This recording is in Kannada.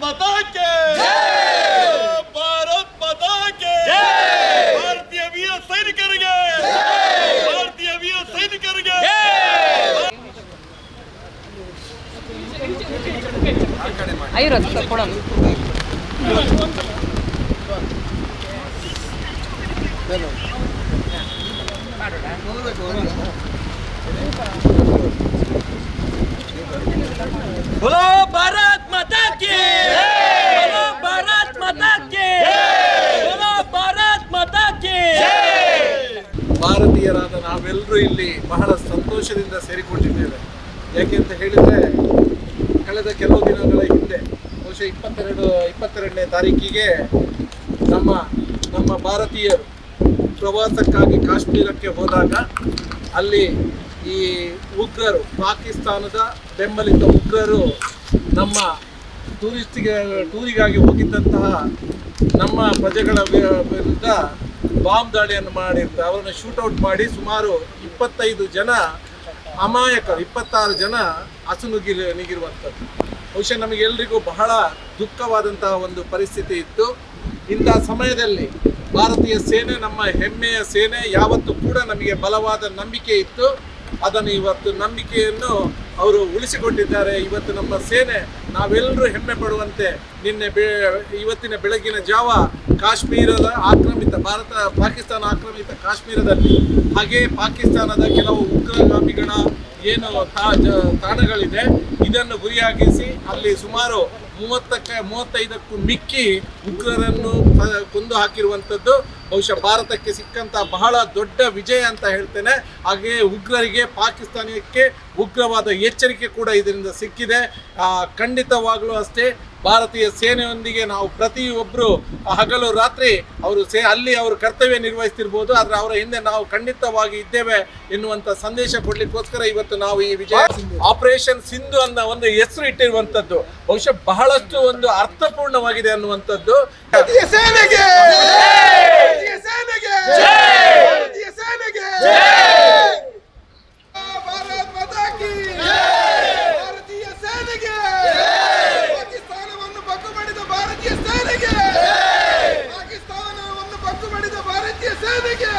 माता के भारत माता के भारतीय वीर सैनिकರಿಗೆ भारतीय वीर सैनिकರಿಗೆ ಐರೋದು ಸರ್ ಕೊಡೋಣ बोलो भारत माता की बोलो भारत माता की बोलो भारत माता की ಭಾರತೀಯರಾದ ನಾವೆಲ್ಲರೂ ಇಲ್ಲಿ ಬಹಳ ಸಂತೋಷದಿಂದ ಸೇರಿಕೊಂಡಿದ್ದೇವೆ. ಯಾಕೆಂತ ಹೇಳಿದರೆ ಕಳೆದ ಕೆಲವು ದಿನಗಳ ಹಿಂದೆ ಬಹುಶಃ 22ನೇ ತಾರೀಕಿಗೆ ನಮ್ಮ ಭಾರತೀಯರು ಪ್ರವಾಸಕ್ಕಾಗಿ ಕಾಶ್ಮೀರಕ್ಕೆ ಹೋದಾಗ ಅಲ್ಲಿ ಈ ಉಗ್ರರು, ಪಾಕಿಸ್ತಾನದ ಬೆಂಬಲಿತ ಉಗ್ರರು ನಮ್ಮ ಟೂರಿಗಾಗಿ ಹೋಗಿದ್ದಂತಹ ನಮ್ಮ ಪ್ರಜೆಗಳ ವಿರುದ್ಧ ಬಾಂಬ್ ದಾಳಿಯನ್ನು ಮಾಡಿರ್ತಾರೆ. ಅವರನ್ನು ಶೂಟೌಟ್ ಮಾಡಿ ಸುಮಾರು 25 ಜನ ಅಮಾಯಕರು, 26 ಜನ ಅಸುನೀಗಿರುವಂಥದ್ದು. ಬಹುಶಃ ನಮಗೆಲ್ಲರಿಗೂ ಬಹಳ ದುಃಖವಾದಂತಹ ಒಂದು ಪರಿಸ್ಥಿತಿ ಇತ್ತು. ಇಂತಹ ಸಮಯದಲ್ಲಿ ಭಾರತೀಯ ಸೇನೆ, ನಮ್ಮ ಹೆಮ್ಮೆಯ ಸೇನೆ, ಯಾವತ್ತೂ ಕೂಡ ನಮಗೆ ಬಲವಾದ ನಂಬಿಕೆ ಇತ್ತು. ಅದನ್ನು ಇವತ್ತು ನಂಬಿಕೆಯನ್ನು ಅವರು ಉಳಿಸಿಕೊಂಡಿದ್ದಾರೆ. ಇವತ್ತು ನಮ್ಮ ಸೇನೆ ನಾವೆಲ್ಲರೂ ಹೆಮ್ಮೆ ಪಡುವಂತೆ ಇವತ್ತಿನ ಬೆಳಗಿನ ಜಾವ ಕಾಶ್ಮೀರದ ಪಾಕಿಸ್ತಾನ ಆಕ್ರಮಿತ ಕಾಶ್ಮೀರದಲ್ಲಿ, ಹಾಗೆ ಪಾಕಿಸ್ತಾನದ ಕೆಲವು ಉಗ್ರಗಾಮಿಗಳ ಏನು ತಾಣಗಳಿದೆ ಇದನ್ನು ಗುರಿಯಾಗಿಸಿ ಅಲ್ಲಿ ಸುಮಾರು 35ಕ್ಕೂ ಮಿಕ್ಕಿ ಉಗ್ರರನ್ನು ಕೊಂದು ಹಾಕಿರುವಂಥದ್ದು ಬಹುಶಃ ಭಾರತಕ್ಕೆ ಸಿಕ್ಕಂಥ ಬಹಳ ದೊಡ್ಡ ವಿಜಯ ಅಂತ ಹೇಳ್ತೇನೆ. ಹಾಗೆಯೇ ಉಗ್ರರಿಗೆ, ಪಾಕಿಸ್ತಾನಕ್ಕೆ ಉಗ್ರವಾದ ಎಚ್ಚರಿಕೆ ಕೂಡ ಇದರಿಂದ ಸಿಕ್ಕಿದೆ. ಖಂಡಿತವಾಗಲೂ ಅಷ್ಟೇ ಭಾರತೀಯ ಸೇನೆಯೊಂದಿಗೆ ನಾವು ಪ್ರತಿಯೊಬ್ಬರು ಹಗಲು ರಾತ್ರಿ ಅಲ್ಲಿ ಅವರು ಕರ್ತವ್ಯ ನಿರ್ವಹಿಸ್ತಿರ್ಬೋದು, ಆದರೆ ಅವರ ಹಿಂದೆ ನಾವು ಖಂಡಿತವಾಗಿ ಇದ್ದೇವೆ ಎನ್ನುವಂಥ ಸಂದೇಶ ಕೊಡ್ಲಿಕ್ಕೋಸ್ಕರ ಇವತ್ತು ನಾವು ಈ ವಿಜಯ ಆಪರೇಷನ್ ಸಿಂಧು ಅನ್ನೋ ಒಂದು ಹೆಸರು ಇಟ್ಟಿರುವಂಥದ್ದು ಬಹುಶಃ ಬಹಳಷ್ಟು ಒಂದು ಅರ್ಥಪೂರ್ಣವಾಗಿದೆ ಅನ್ನುವಂಥದ್ದು. ಪಾಕಿಸ್ತಾನವನ್ನು ಬಗ್ಗು ಮಾಡಿದ ಭಾರತೀಯ ಸೇನೆಗೆ